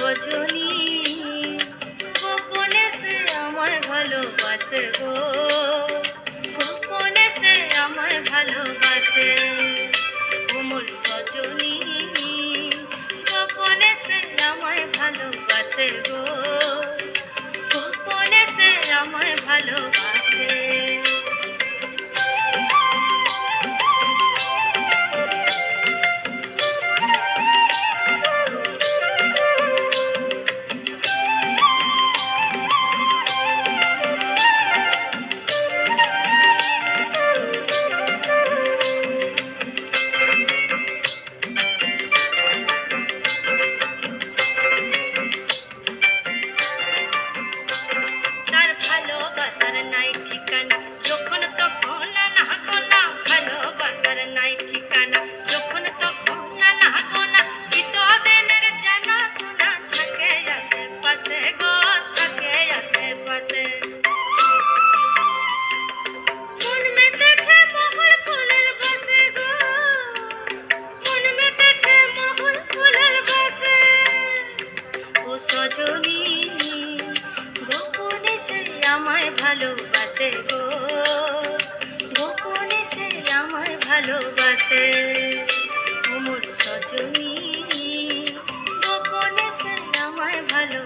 সজনী গোপনে সে আমায় ভালোবাসে গো, গোপনে সে আমায় ভালোবাসে। মোর সজনী গোপনে সে আমায় ভালোবাসে গো, গোপনে সে আমায় ভালোবাসে। তার ভালোবাসার নাই ঠিকানা, যখন তখন না গোনা, ভালোবাসার নাই ঠিকানা, যখন তখন না গোনা, চিতদিনের জানা শোনা থাকে আশেপাশে গো, থাকে আশেপাশে। মন মেতেছে মহল ফুলের বাসে গো, মন মেতেছে মহল ফুলের বাসে। ও সজনী গোপনে সে আমায় ভালোবাসে গো, গোপনে সে আমায় ভালোবাসে। ও মোর সজনী গোপনে সে আমায় ভালো